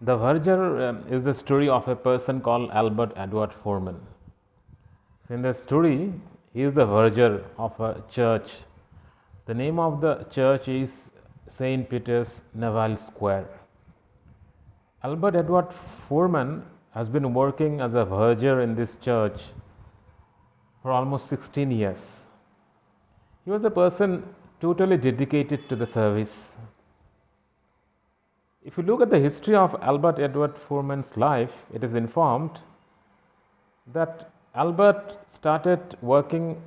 The Verger is the story of a person called Albert Edward Foreman. So, in the story, he is the verger of a church. The name of the church is St. Peter's Naval Square. Albert Edward Foreman has been working as a verger in this church for almost 16 years. He was a person totally dedicated to the service. If you look at the history of Albert Edward Foreman's life, it is informed that Albert started working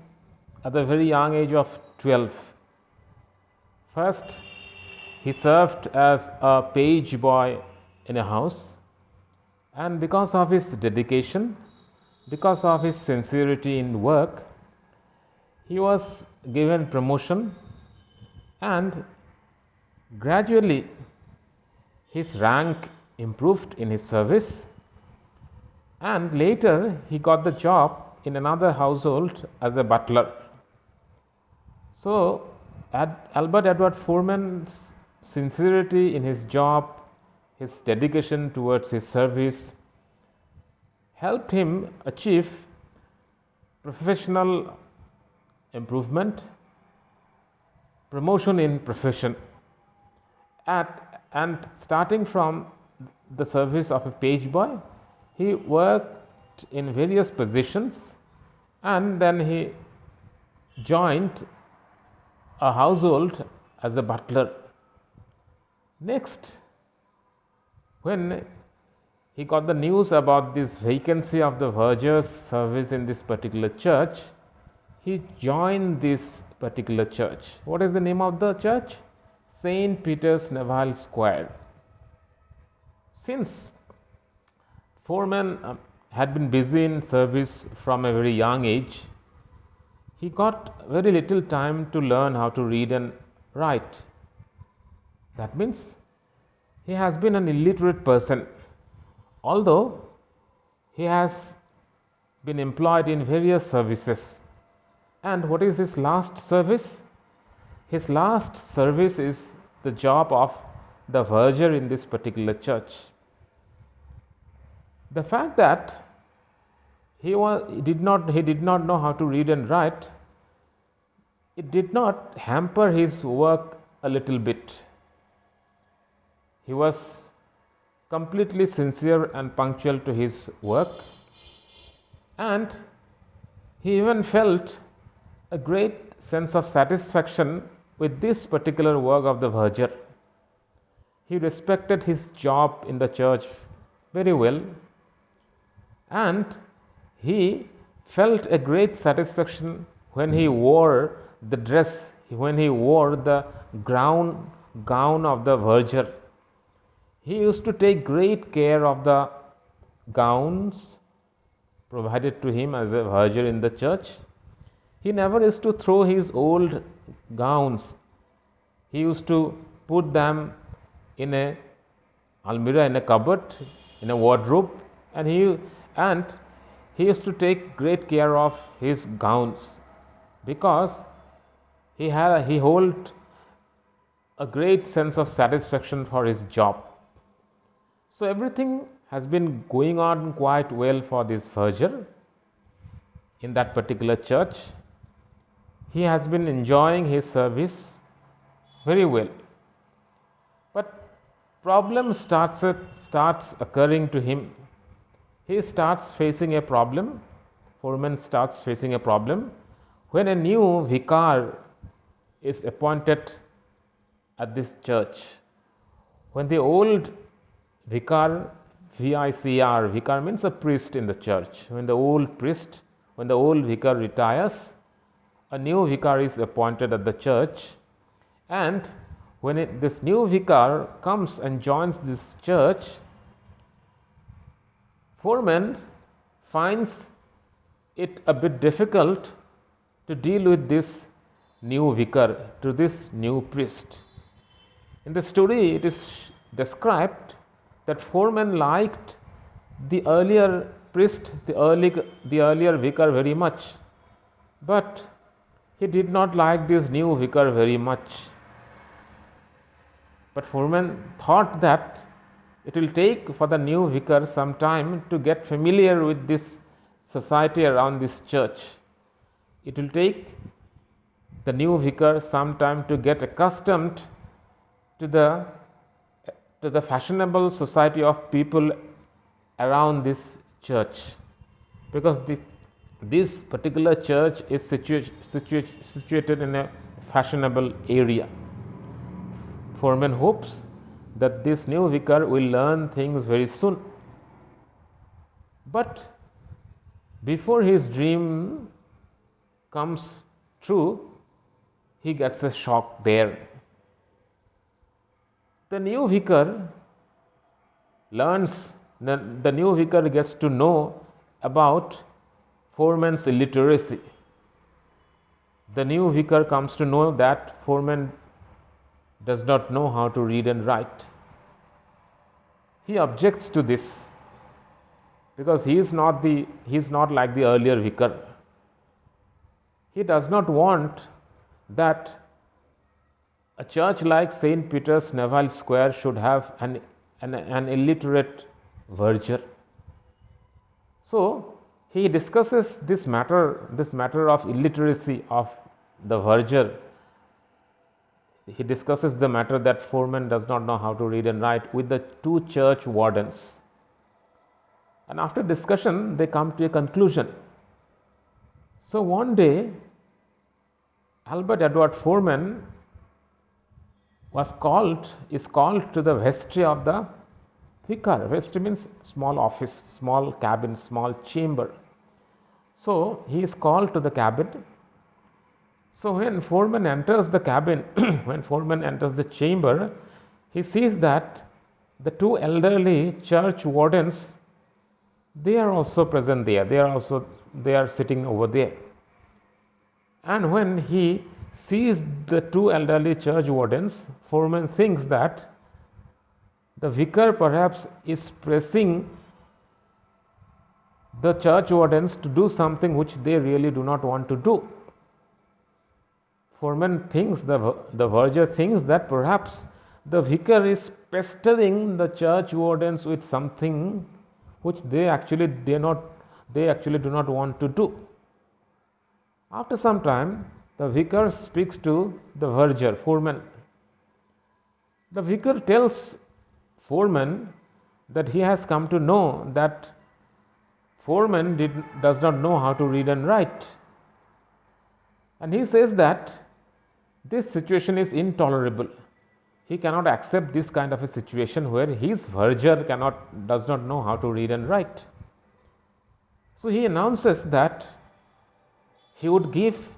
at the very young age of 12. First, he served as a page boy in a house, and because of his dedication, because of his sincerity in work, he was given promotion, and gradually his rank improved in his service, and later he got the job in another household as a butler. So, Albert Edward Foreman's sincerity in his job, his dedication towards his service, helped him achieve professional improvement, promotion in profession. And starting from the service of a page boy, he worked in various positions, and then he joined a household as a butler. Next, when he got the news about this vacancy of the verger's service in this particular church, he joined this particular church. What is the name of the church? St. Peter's Naval Square. Since Foreman had been busy in service from a very young age, he got very little time to learn how to read and write. That means he has been an illiterate person, although he has been employed in various services. And what is his last service? His last service is the job of the verger in this particular church. The fact that he did not know how to read and write, it did not hamper his work a little bit. He was completely sincere and punctual to his work, and he even felt a great sense of satisfaction with this particular work of the verger. He respected his job in the church very well, and he felt a great satisfaction when he wore the dress, when he wore the gown of the verger. He used to take great care of the gowns provided to him as a verger in the church. He never used to throw his old gowns. He used to put them in a almirah, in a cupboard, in a wardrobe, and he used to take great care of his gowns, because he held a great sense of satisfaction for his job. So everything has been going on quite well for this verger in that particular church. He has been enjoying his service very well. But problem starts occurring to him. He starts facing a problem. Foreman starts facing a problem when a new vicar is appointed at this church. When the old vicar, VICR, vicar means a priest in the church. When the old vicar retires, a new vicar is appointed at the church, and when this new vicar comes and joins this church, Foreman finds it a bit difficult to deal with this new vicar, to this new priest. In the story, it is described that Foreman liked the earlier priest, the earlier vicar very much, but he did not like this new vicar very much. But Foreman thought that It will take for the new vicar some time to get familiar with this society around this church. It will take the new vicar some time to get accustomed to the fashionable society of people around this church, because this particular church is situated in a fashionable area. Foreman hopes that this new vicar will learn things very soon. But before his dream comes true, he gets a shock there. The new vicar gets to know about Foreman's illiteracy. The new vicar comes to know that Foreman does not know how to read and write. He objects to this because he is not like the earlier vicar. He does not want that a church like St. Peter's Neville Square should have an illiterate verger. So he discusses this matter of illiteracy of the verger. He discusses the matter that Foreman does not know how to read and write with the two church wardens. And after discussion, they come to a conclusion. So one day, Albert Edward Foreman is called to the vestry of the vicar. Vestry means small office, small cabin, small chamber. So he is called to the cabin. So when Foreman enters the cabin, when Foreman enters the chamber, he sees that the two elderly church wardens, they are also present there. They are sitting over there. And when he sees the two elderly church wardens, Foreman thinks that the vicar perhaps is pressing the church wardens to do something which they really do not want to do. Foreman thinks, the verger thinks that perhaps the vicar is pestering the church wardens with something which they actually do not want to do. After some time, the vicar speaks to the verger, Foreman. The vicar tells Foreman that he has come to know that Foreman does not know how to read and write. And he says that this situation is intolerable. He cannot accept this kind of a situation where his verger does not know how to read and write. So he announces that he would give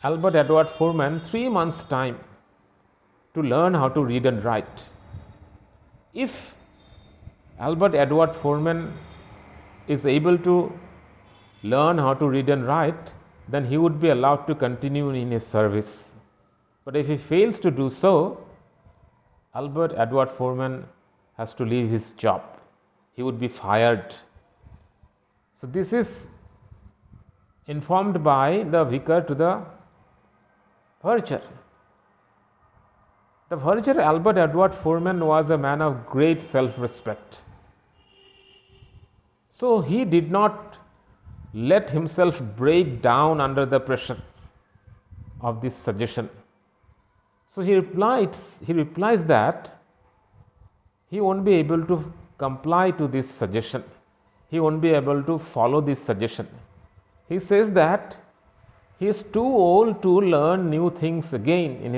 Albert Edward Foreman 3 months' time to learn how to read and write. If Albert Edward Foreman is able to learn how to read and write, then he would be allowed to continue in his service. But if he fails to do so, Albert Edward Foreman has to leave his job. He would be fired. So this is informed by the vicar to the verger. The verger, Albert Edward Foreman, was a man of great self-respect. So he did not let himself break down under the pressure of this suggestion. So he replies that he won't be able to comply to this suggestion. He won't be able to follow this suggestion. He says that he is too old to learn new things again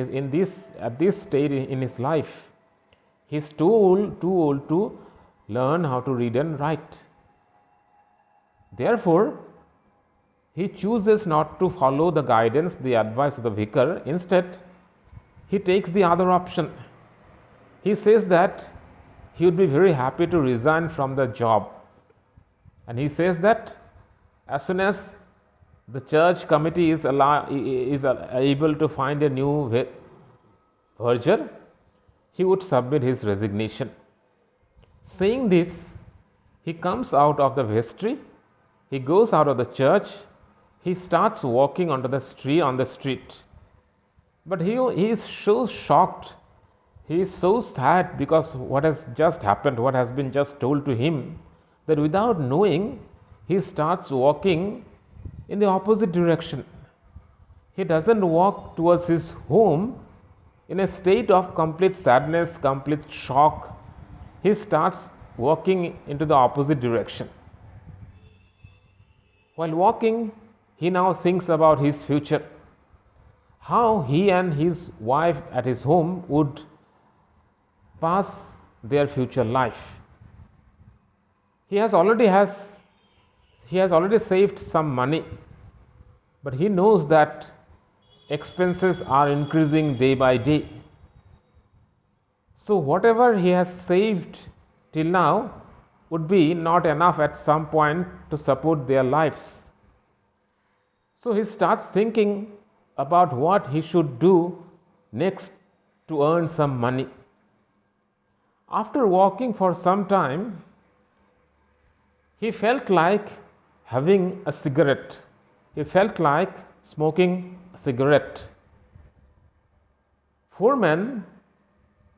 at this stage in his life. He is too old to learn how to read and write. Therefore, he chooses not to follow the guidance, the advice of the vicar. Instead, he takes the other option. He says that he would be very happy to resign from the job. And he says that as soon as the church committee is able to find a new verger, he would submit his resignation. Saying this, he comes out of the vestry, he goes out of the church, he starts walking on the street. But he is so shocked, He is so sad because what has just happened, what has been just told to him, that without knowing, he starts walking in the opposite direction. He doesn't walk towards his home in a state of complete sadness, complete shock. He starts walking into the opposite direction. While walking, he now thinks about his future, how he and his wife at his home would pass their future life. He has already saved some money, but he knows that expenses are increasing day by day. So whatever he has saved till now would be not enough at some point to support their lives. So he starts thinking about what he should do next to earn some money. After walking for some time, he felt like having a cigarette. He felt like smoking a cigarette. Foreman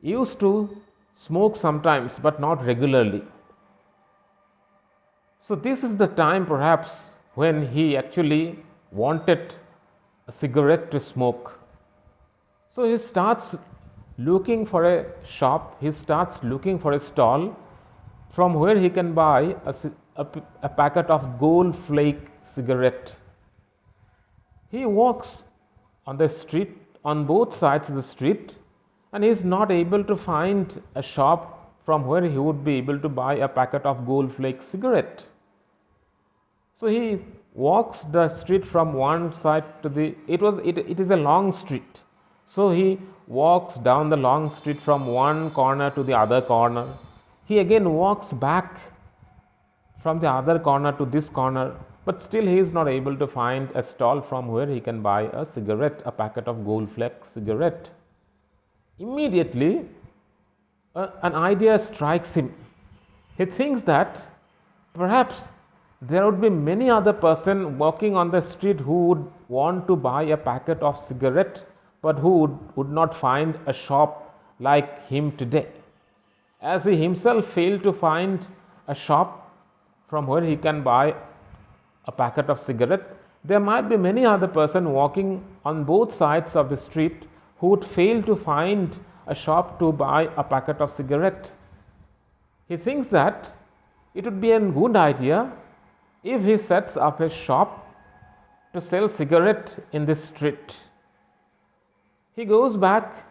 used to smoke sometimes, but not regularly. So this is the time perhaps when he actually wanted a cigarette to smoke. So he starts looking for a shop, he starts looking for a stall from where he can buy a packet of gold flake cigarette. He walks on the street, on both sides of the street, and he is not able to find a shop from where he would be able to buy a packet of gold flake cigarette. So he walks the street from one side to the, it is a long street. So he walks down the long street from one corner to the other corner. He again walks back from the other corner to this corner, but still he is not able to find a stall from where he can buy a cigarette, a packet of gold flake cigarette. Immediately, an idea strikes him. He thinks that perhaps there would be many other person walking on the street who would want to buy a packet of cigarette, but who would not find a shop like him today. As he himself failed to find a shop from where he can buy a packet of cigarette, there might be many other person walking on both sides of the street who would fail to find a shop to buy a packet of cigarette. He thinks that it would be a good idea if he sets up a shop to sell cigarette in this street. He goes back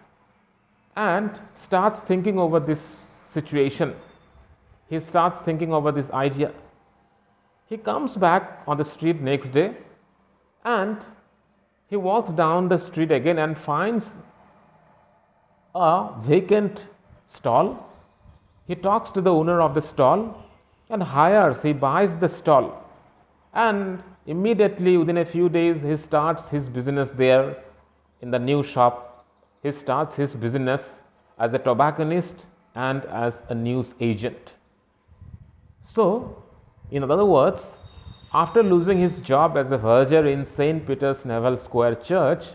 and starts thinking over this situation. He starts thinking over this idea. He comes back on the street next day and he walks down the street again and finds a vacant stall. He talks to the owner of the stall and he buys the stall, and immediately within a few days he starts his business there in the new shop. He starts his business as a tobacconist and as a news agent. So, in other words, after losing his job as a verger in St. Peter's Naval Square Church,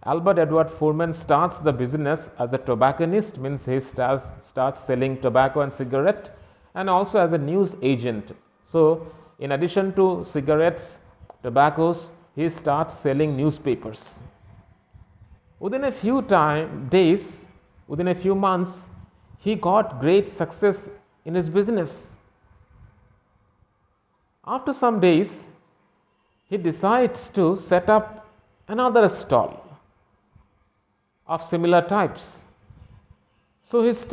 Albert Edward Foreman starts the business as a tobacconist, means he starts selling tobacco and cigarette, and also as a news agent. So, in addition to cigarettes, tobaccos, he starts selling newspapers. Within a few days, within a few months, he got great success in his business. After some days, he decides to set up another stall of similar types. So his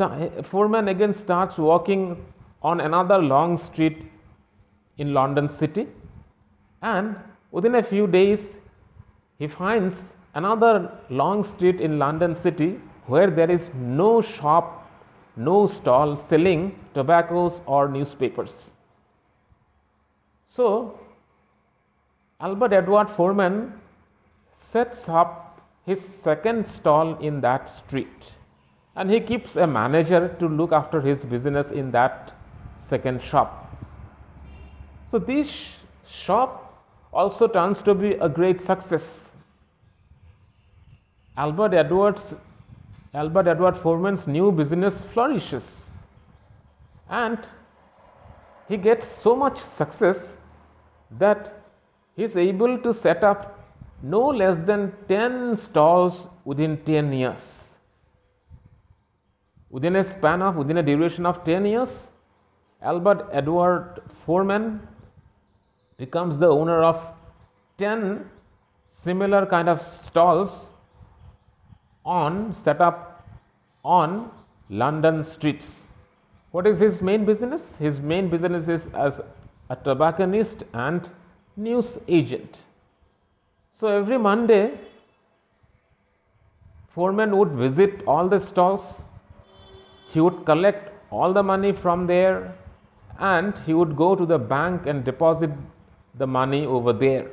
Foreman again starts walking on another long street in London city, and within a few days he finds another long street in London city where there is no shop, no stall selling tobaccos or newspapers. So Albert Edward Foreman sets up his second stall in that street, and he keeps a manager to look after his business in that second shop. So this shop also turns to be a great success. Albert Edwards Albert Edward Foreman's new business flourishes, and he gets so much success that he is able to set up no less than 10 stalls within 10 years. Within a duration of 10 years, Albert Edward Foreman becomes the owner of 10 similar kind of stalls set up on London streets. What is his main business? His main business is as a tobacconist and news agent. So every Monday, Foreman would visit all the stalls. He would collect all the money from there, and he would go to the bank and deposit the money over there.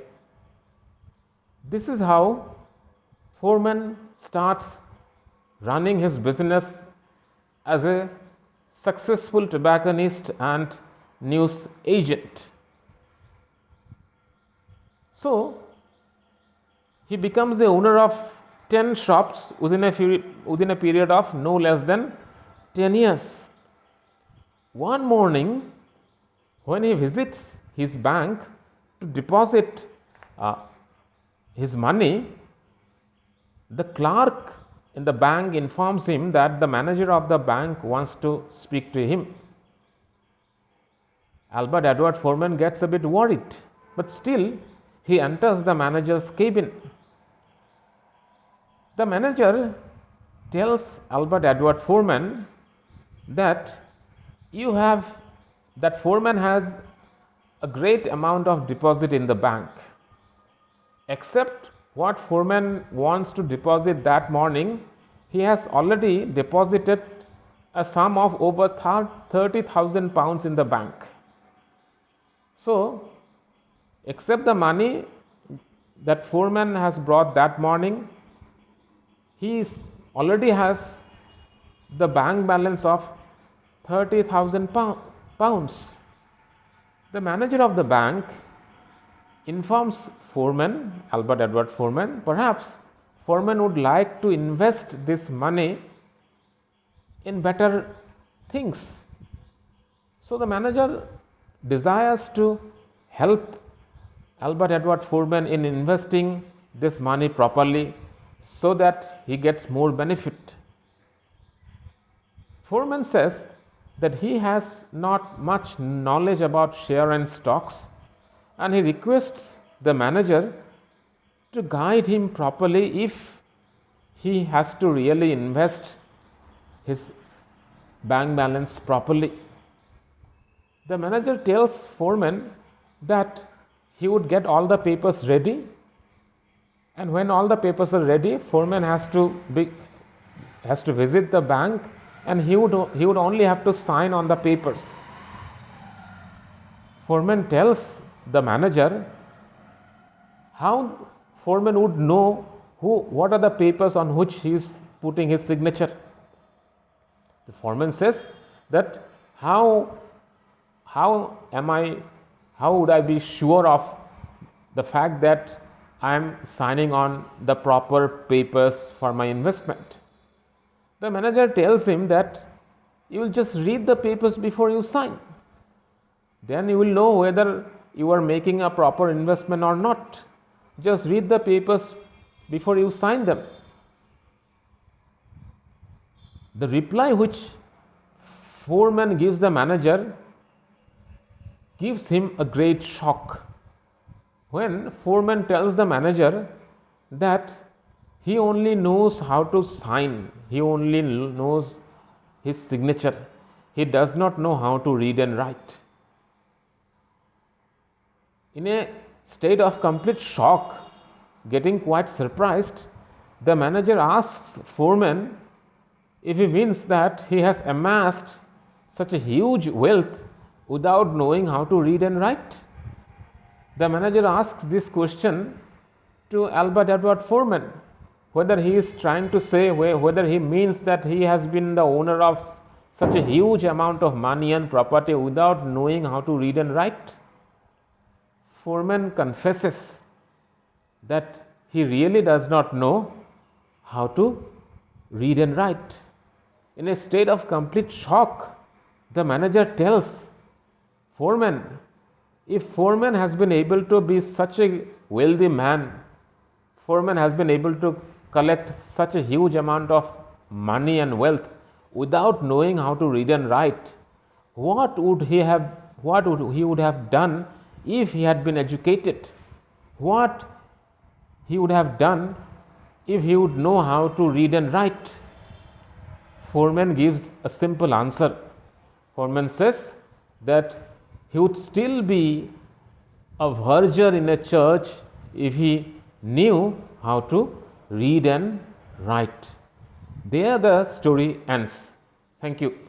This is how Foreman starts running his business as a successful tobacconist and news agent. So he becomes the owner of 10 shops within a period of no less than 10 years. One morning, when he visits his bank to deposit his money, the clerk in the bank informs him that the manager of the bank wants to speak to him. Albert Edward Foreman gets a bit worried, but still he enters the manager's cabin. The manager tells Albert Edward Foreman that Foreman has a great amount of deposit in the bank. Except what Foreman wants to deposit that morning, he has already deposited a sum of over 30,000 pounds in the bank. So, except the money that Foreman has brought that morning, he already has the bank balance of 30,000 pounds. The manager of the bank informs Foreman, Albert Edward Foreman, perhaps Foreman would like to invest this money in better things. So the manager desires to help Albert Edward Foreman in investing this money properly so that he gets more benefit. Foreman says that he has not much knowledge about share and stocks, and he requests the manager to guide him properly if he has to really invest his bank balance properly. The manager tells Foreman that he would get all the papers ready, and when all the papers are ready, Foreman has to visit the bank, and he would only have to sign on the papers. Foreman tells the manager how Foreman would know what are the papers on which he is putting his signature. The foreman says that how would I be sure of the fact that I am signing on the proper papers for my investment? The manager tells him that you will just read the papers before you sign. Then you will know whether you are making a proper investment or not. Just read the papers before you sign them. The reply which Foreman gives the manager gives him a great shock. When Foreman tells the manager that he only knows how to sign, he only knows his signature, he does not know how to read and write. In a state of complete shock, getting quite surprised, the manager asks Foreman if he means that he has amassed such a huge wealth without knowing how to read and write. The manager asks this question to Albert Edward Foreman, whether he is trying to say whether he means that he has been the owner of such a huge amount of money and property without knowing how to read and write. Foreman confesses that he really does not know how to read and write. In a state of complete shock, the manager tells foreman, if foreman has been able to be such a wealthy man, foreman has been able to collect such a huge amount of money and wealth without knowing how to read and write, what would he have done if he had been educated? What he would have done if he would know how to read and write? Foreman gives a simple answer. Foreman says that he would still be a verger in a church if he knew how to read and write. There the story ends. Thank you.